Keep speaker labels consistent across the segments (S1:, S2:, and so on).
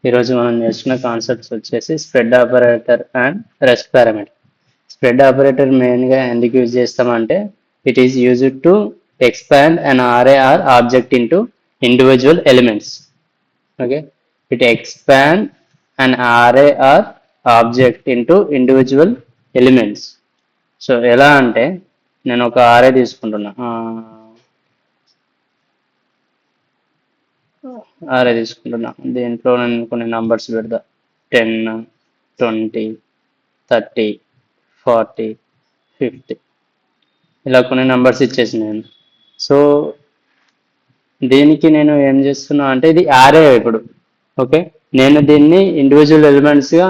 S1: ఈరోజు మనం నేర్చుకున్న కాన్సెప్ట్స్ వచ్చేసి spread operator and rest parameter. Spread operator మెయిన్గా ఎందుకు యూజ్ చేస్తామంటే it is used to expand an array or object into individual elements. Okay, it expand an array or object into individual elements. So ఎలా అంటే నేను ఒక array తీసుకుంటున్నా, array తీసుకుంటున్నా, దీంట్లో నేను కొన్ని నంబర్స్ పెడతా, 10, 20, 30, 40, 50 ఇలా కొన్ని నంబర్స్ ఇచ్చేసి నేను. సో దీనికి నేను ఏం చేస్తున్నా అంటే ఇది ఆరే ఇప్పుడు. ఓకే, నేను దీన్ని ఇండివిజువల్ ఎలిమెంట్స్గా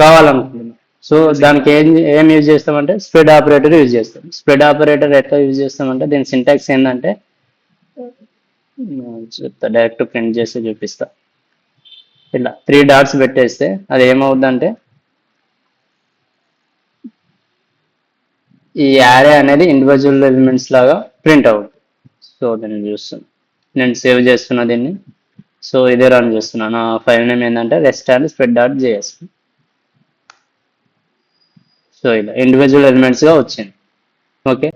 S1: కావాలనుకుంటున్నాను. సో దానికి ఏం యూజ్ చేస్తామంటే స్ప్రెడ్ ఆపరేటర్ యూజ్ చేస్తాం. స్ప్రెడ్ ఆపరేటర్ ఎట్లా యూజ్ చేస్తామంటే దీని సింటాక్స్ ఏంటంటే చెప్తా, డైరెక్ట్ ప్రింట్ చేసి చూపిస్తా. ఇలా 3 డాట్స్ పెట్టేస్తే అది ఏమవుద్దంటే ఈ యారే అనేది ఇండివిజువల్ ఎలిమెంట్స్ లాగా ప్రింట్ అవుతుంది. సో దీన్ని చూస్తున్నాను, నేను సేవ్ చేస్తున్నా దీన్ని. సో ఇదే రన్ చేస్తున్నాను. నా ఫైల్ నేమ్ ఏంటంటే rest and spread dot JS. So ఇలా ఇండివిజువల్ ఎలిమెంట్స్గా వచ్చింది. ఓకే,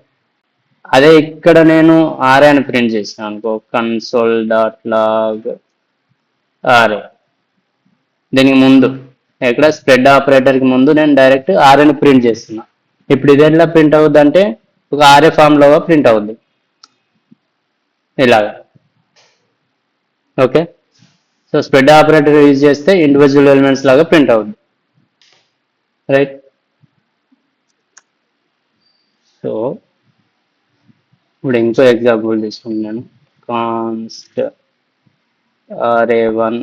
S1: అదే ఇక్కడ నేను ఆర్ఏ అని ప్రింట్ చేసిన అనుకో, కన్సోల్ డాట్ లాగ్ ఆర్ఏ. దీనికి ముందు ఇక్కడ స్ప్రెడ్ ఆపరేటర్కి ముందు నేను డైరెక్ట్ ఆర్ఏని ప్రింట్ చేస్తున్నా. ఇప్పుడు ఇది ఎట్లా ప్రింట్ అవుద్ది అంటే ఒక ఆర్ఏ ఫామ్లో ప్రింట్ అవుద్ది ఇలాగా. Okay, so spread operator use చేస్తే ఇండివిజువల్ ఎలిమెంట్స్ లాగా ప్రింట్ అవుద్ది, రైట్. సో ఇప్పుడు ఇంకో ఎగ్జాంపుల్ తీసుకుంటున్నాను. Const array1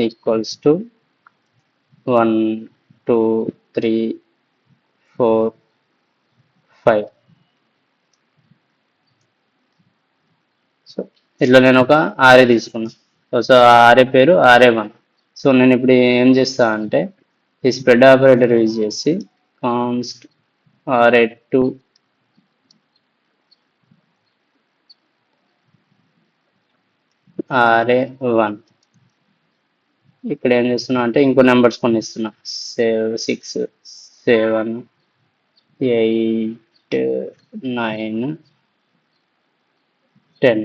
S1: equals to 1, 2, 3, 4, 5. So ఇట్లా నేను ఒక ఆరే తీసుకున్నాను. సో ఆరే పేరు array1. సో నేను ఇప్పుడు ఏం చేస్తా అంటే ఈ స్ప్రెడ్ ఆపరేటర్ యూజ్ చేసి కాన్స్ట్ array2 array1 ఇక్కడ ఏం చేస్తున్నా అంటే ఇంకో నెంబర్స్ కొన్ని ఇస్తున్నా, 6, 7, 8, 9, 10.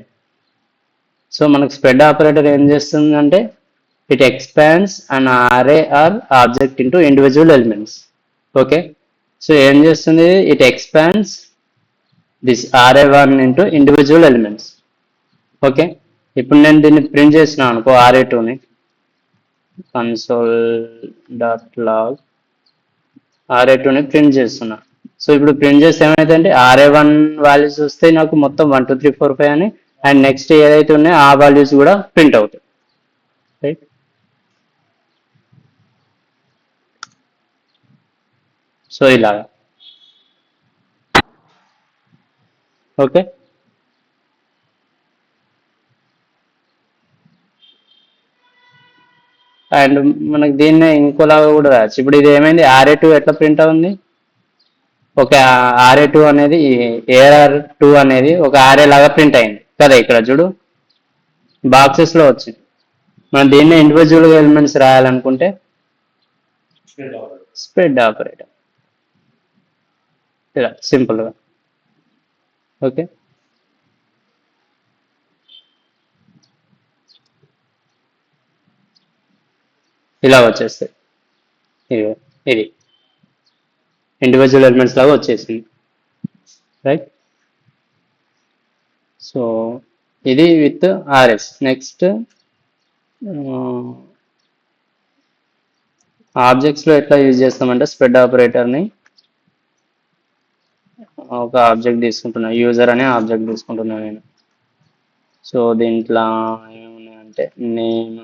S1: సో మనకు స్ప్రెడ్ ఆపరేటర్ ఏం చేస్తుంది అంటే it expands an array or object into individual elements. Okay, so ఏం చేస్తుంది, it expands this array1 into individual elements. Okay, ఇప్పుడు నేను దీన్ని ప్రింట్ చేసిన అనుకో array2ని, కన్సోల్ డాట్ లాగ్ array2ని ప్రింట్ చేస్తున్నా. సో ఇప్పుడు ప్రింట్ చేస్తే ఏమైందంటే array1 వాల్యూస్ వస్తే నాకు మొత్తం 1, 2, 3, 4, 5 అని, అండ్ నెక్స్ట్ ఏదైతే ఉన్నాయో ఆ వాల్యూస్ కూడా ప్రింట్ అవుతాయి, రైట్. సో ఇలాగా. ఓకే, అండ్ మనకి దీన్ని ఇంకోలాగా కూడా రావచ్చు. ఇప్పుడు ఇది ఏమైంది, array2 ఎట్లా ప్రింట్ అవుతుంది, ఒక array2 అనేది AR2 అనేది ఒక array లాగా ప్రింట్ అయింది కదా. ఇక్కడ చూడు బాక్సెస్ లో వచ్చింది. మనం దీన్ని ఇండివిజువల్ ఎలిమెంట్స్ రాయాలనుకుంటే స్ప్రెడ్ ఆపరేటర్ ఇలా సింపుల్గా. ఓకే, ఇలా వచ్చేస్తాయి. ఇది ఇండివిజువల్ ఎలిమెంట్స్ లాగా వచ్చేసింది, రైట్. సో ఇది విత్ ఆర్ఎస్. నెక్స్ట్ ఆబ్జెక్ట్స్లో ఎట్లా యూజ్ చేస్తామంటే స్ప్రెడ్ ఆపరేటర్ని ఒక ఆబ్జెక్ట్ తీసుకుంటున్నా, యూజర్ అనే ఆబ్జెక్ట్ తీసుకుంటున్నాను నేను. సో దీంట్లో ఏమున్నాయంటే నేమ్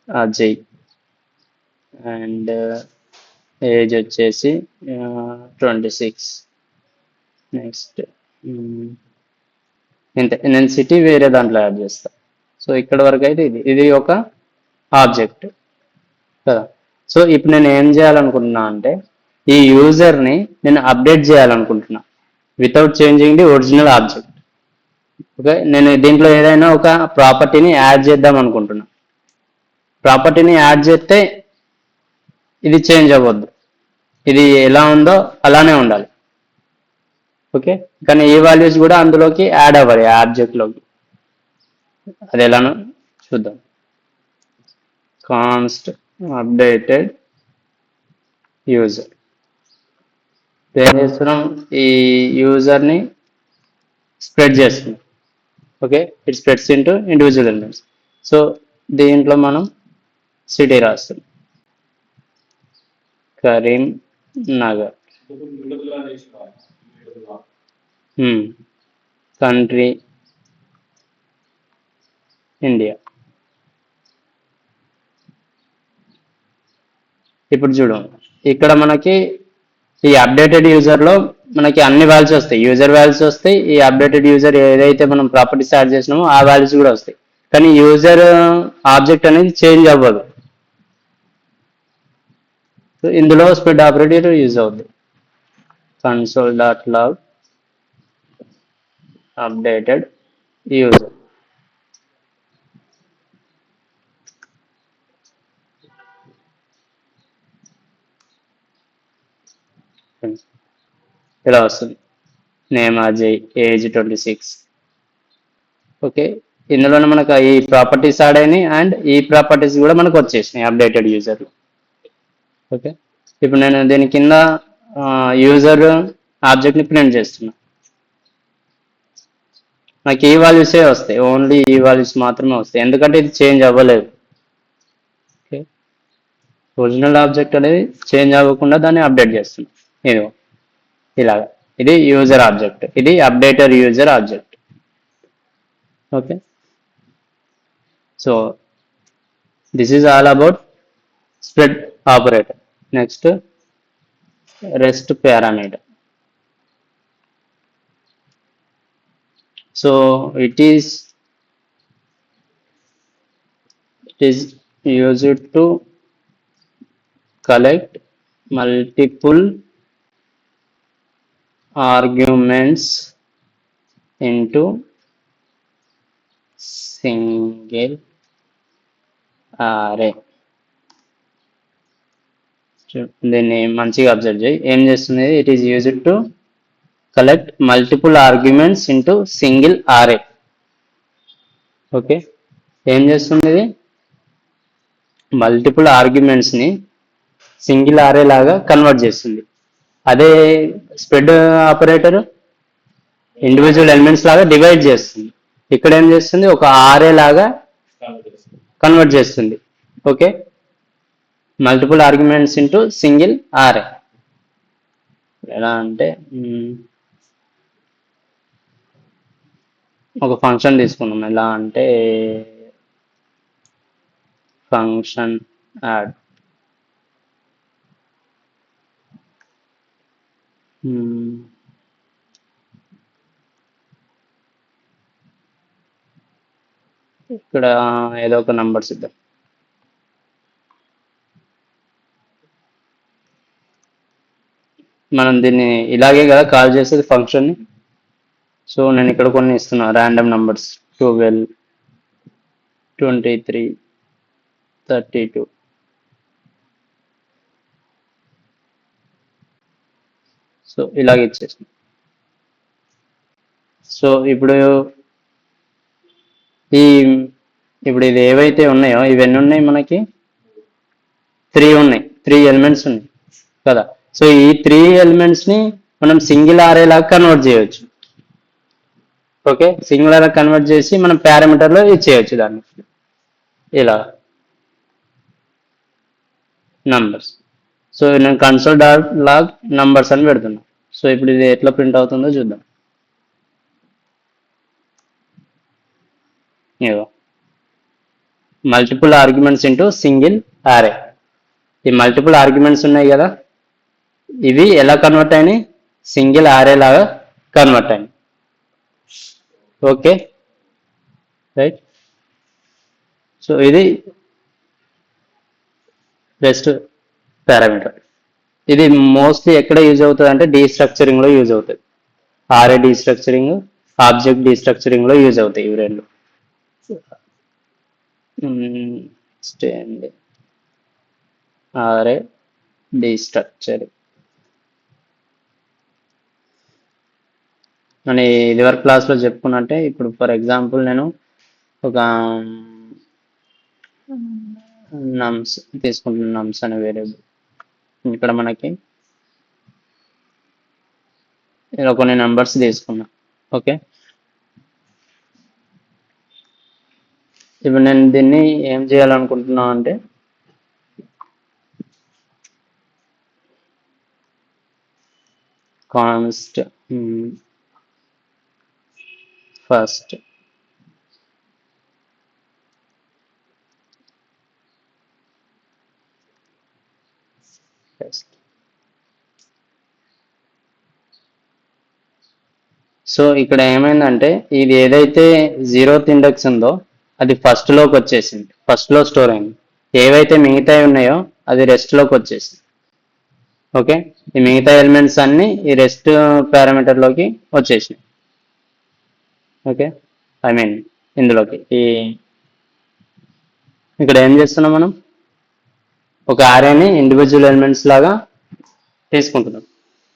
S1: అజయ్ అండ్ ఏజ్ వచ్చేసి 26. నెక్స్ట్ ఇంతే, నేను సిటీ వేరే దాంట్లో యాడ్ చేస్తా. సో ఇక్కడ వరకు అయితే ఇది ఒక ఆబ్జెక్ట్ కదా. సో ఇప్పుడు నేను ఏం చేయాలనుకుంటున్నా అంటే ఈ యూజర్ని నేను అప్డేట్ చేయాలనుకుంటున్నా without changing the original object. Okay, నేను దీంట్లో ఏదైనా ఒక ప్రాపర్టీని యాడ్ చేద్దాం అనుకుంటున్నా. ప్రాపర్టీని యాడ్ చేస్తే ఇది చేంజ్ అవ్వద్దు, ఇది ఎలా ఉందో అలానే ఉండాలి. ఓకే, కానీ ఈ వాల్యూస్ కూడా అందులోకి యాడ్ అవ్వాలి ఆబ్జెక్ట్లోకి. అది ఎలానో చూద్దాం. కాన్స్ట్ అప్డేటెడ్ యూజర్ ఏం చేస్తున్నాం, ఈ యూజర్ని స్ప్రెడ్ చేస్తున్నాం. Okay, it spreads into individual elements. So దీంట్లో మనం సిటీ రాస్తాం, కరీంనగర్. Country India. ఇప్పుడు చూడు, ఇక్కడ మనకి ఈ అప్డేటెడ్ యూజర్లో మనకి అన్ని వాల్యూస్ వస్తాయి, యూజర్ వాల్యూస్ వస్తాయి, ఈ అప్డేటెడ్ యూజర్ ఏదైతే మనం ప్రాపర్టీస్ యాడ్ చేసినామో ఆ వాల్యూస్ కూడా వస్తాయి. కానీ యూజర్ ఆబ్జెక్ట్ అనేది చేంజ్ అవ్వదు. సో ఇందులో స్ప్రెడ్ ఆపరేటర్ యూజ్ అవుద్ది. console.log updated user. ఇలా వస్తుంది, నేమ్ అజయ్, ఏజ్ 26. ఓకే, ఇందులోనే మనకు ఈ ప్రాపర్టీస్ యాడ్ అయినాయి అండ్ ఈ ప్రాపర్టీస్ కూడా మనకు వచ్చేసినాయి అప్డేటెడ్ యూజర్లు. ఓకే, ఇప్పుడు నేను దీని కింద యూజర్ ఆబ్జెక్ట్ని ప్రింట్ చేస్తున్నా. నాకు ఈ వాల్యూసే వస్తాయి, ఓన్లీ ఈ వాల్యూస్ మాత్రమే వస్తాయి, ఎందుకంటే ఇది చేంజ్ అవ్వలేదు. ఓకే, ఒరిజినల్ ఆబ్జెక్ట్ అనేది చేంజ్ అవ్వకుండా దాన్ని అప్డేట్ చేస్తున్నాం. ఇది ఇలాగా, ఇది యూజర్ ఆబ్జెక్ట్, ఇది updater user object. Okay, so this is all about spread operator. Next rest parameter. So it is used to collect multiple arguments into single array. దీన్ని మంచిగా అబ్జర్వ్ చేయి, ఏం చేస్తుంది, it is used to collect multiple arguments into single array. Okay, ఏం చేస్తుంది, ఇది multiple ఆర్గ్యుమెంట్స్ని single ఆరే లాగా convert చేస్తుంది. అదే స్ప్రెడ్ ఆపరేటర్ ఇండివిజువల్ ఎలిమెంట్స్ లాగా డివైడ్ చేస్తుంది. ఇక్కడ ఏం చేస్తుంది, ఒక ఆరే లాగా కన్వర్ట్ చేస్తుంది. Okay, multiple arguments into single array. ఎలా అంటే ఒక ఫంక్షన్ తీసుకున్నాం, ఎలా అంటే ఫంక్షన్ యాడ్. ఇక్కడ ఏదో ఒక నంబర్స్ ఇద్దాం. మనం దీన్ని ఇలాగే కదా కాల్ చేసేది ఫంక్షన్ని. సో నేను ఇక్కడ కొన్ని ఇస్తున్నా, ర్యాండమ్ నంబర్స్ 12, 23, 32. సో ఇలాగ ఇచ్చేసాను. సో ఇప్పుడు ఇది ఏవైతే ఉన్నాయో ఇవన్నీ ఉన్నాయి, మనకి 3 ఉన్నాయి, 3 ఎలిమెంట్స్ ఉన్నాయి కదా. సో ఈ 3 ఎలిమెంట్స్ని మనం సింగిల్ ఆరే లాగా కన్వర్ట్ చేయొచ్చు. ఓకే, సింగిల్ ఆరే కన్వర్ట్ చేసి మనం పారామీటర్లో ఇచ్చేయచ్చు దాన్ని, ఇలా నంబర్స్. సో నేను console.log నంబర్స్ అని పెడుతున్నా. సో ఇప్పుడు ఇది ఎట్లా ప్రింట్ అవుతుందో చూద్దాం. ఇగో మల్టిపుల్ ఆర్గ్యుమెంట్స్ ఇంటూ సింగిల్ ఆరే. ఈ మల్టిపుల్ ఆర్గ్యుమెంట్స్ ఉన్నాయి కదా, ఇవి ఎలా కన్వర్ట్ అయినాయి, సింగిల్ ఆరే లాగా కన్వర్ట్ అయినాయి. Okay right. సో ఇది రెస్ట్ పారామీటర్. ఇది మోస్ట్లీ ఎక్కడ యూజ్ అవుతుంది అంటే డీస్ట్రక్చరింగ్లో యూజ్ అవుతుంది. ఆర్ఏ డీస్ట్రక్చరింగ్, ఆబ్జెక్ట్ డీస్ట్రక్చరింగ్లో యూజ్ అవుతాయి ఇవి రెండు. నెక్స్ట్ ఏంటి ఆర్ఏ డీస్ట్రక్చర్ అని ఇదివరకు క్లాస్లో చెప్పుకున్నట్టే ఇప్పుడు ఫర్ ఎగ్జాంపుల్ నేను ఒక నమ్స్ తీసుకుంటున్నాను. నమ్స్ అనే వేరియబుల్ ఇక్కడ మనకి ఇలా కొన్ని నెంబర్స్ తీసుకున్నా. ఓకే, ఇప్పుడు నేను దీన్ని ఏం చేయాలనుకుంటున్నాను అంటే కాన్స్ట్ ఫస్ట్ సో ఇక్కడ ఏమైందంటే ఇది ఏదైతే 0th ఇండెక్స్ ఉందో అది ఫస్ట్ లోకి వచ్చేసింది, ఫస్ట్ లో స్టోర్ అయింది. ఏవైతే మిగతా ఉన్నాయో అది రెస్ట్ లోకి వచ్చేసింది. ఓకే, ఈ మిగతా ఎలిమెంట్స్ అన్ని ఈ రెస్ట్ పారామీటర్ లోకి వచ్చేసినాయి. ఓకే, ఐ మీన్ ఇందులోకి ఇక్కడ ఏం చేస్తున్నాం మనం ఒక అరేని ఇండివిజువల్ ఎలిమెంట్స్ లాగా తీసుకుంటున్నాం.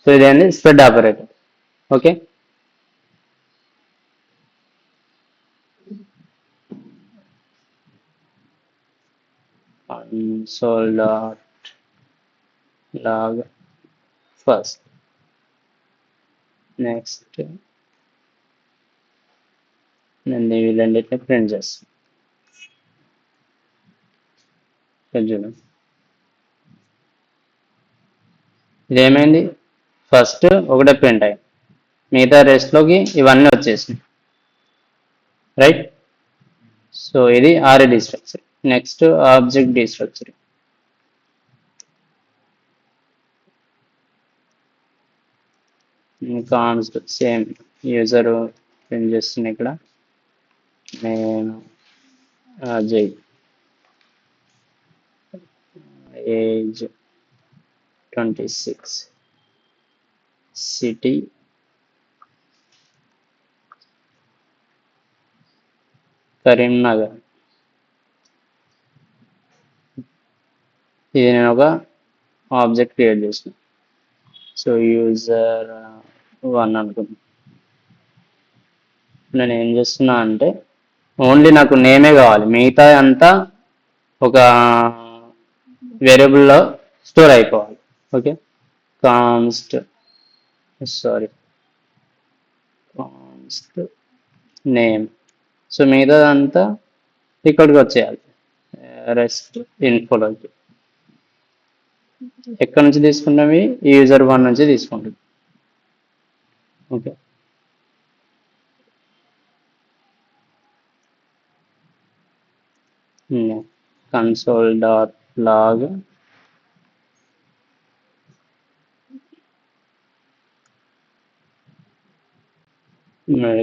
S1: సో ఇదేంటి spread operator. Okay, console.log first, next నేను వీళ్ళన్నిటిని ప్రింట్ చేస్తాను. చూడండి ఇదేమైంది, ఫస్ట్ ఒకటే ప్రింట్ అయ్యింది, మిగతా రెస్ట్లోకి ఇవన్నీ వచ్చేసినాయి. రైట్, సో ఇది array destructure. Next object destructure. Const same user print చేస్తున్నా. ఇక్కడ నేను అజయ్, ఏజ్ 26, సిటీ కరీంనగర్. ఇది నేను ఒక ఆబ్జెక్ట్ క్రియేట్ చేసిన. సో యూజర్ 1 అనుకుంది. నేను ఏం చేస్తున్నా అంటే ఓన్లీ నాకు నేమే కావాలి, మిగతా అంతా ఒక వేరియబుల్లో స్టోర్ అయిపోవాలి. Okay, const name. సో మిగతా అంతా ఇక్కడికి వచ్చేయాలి రెస్ట్ ఇన్ఫోలోకి. ఎక్కడి నుంచి తీసుకుంటాం, యూజర్ 1 నుంచి తీసుకుంటాం. ఓకే, console.log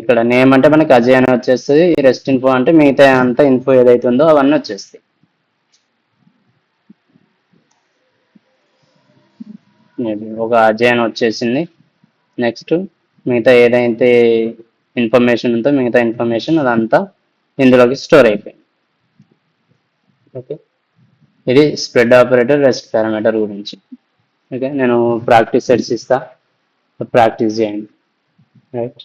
S1: ఇక్కడ నేమ్ అంటే మనకి అజయ్ అని వచ్చేస్తుంది, రెస్ట్ ఇన్ఫో అంటే మిగతా అంతా ఇన్ఫో ఏదైతే ఉందో అవన్నీ వచ్చేస్తాయి. ఒక అజయ్ అని వచ్చేసింది. నెక్స్ట్ మిగతా ఏదైతే ఇన్ఫర్మేషన్ ఉందో మిగతా ఇన్ఫర్మేషన్ అదంతా ఇందులోకి స్టోర్ అయిపోయింది. ఓకే, ఇది స్ప్రెడ్ ఆపరేటర్ రెస్ట్ పారామీటర్ గురించి. ఓకే, నేను ప్రాక్టీస్ సెట్స్ ఇస్తా, ప్రాక్టీస్ చేయండి. రైట్.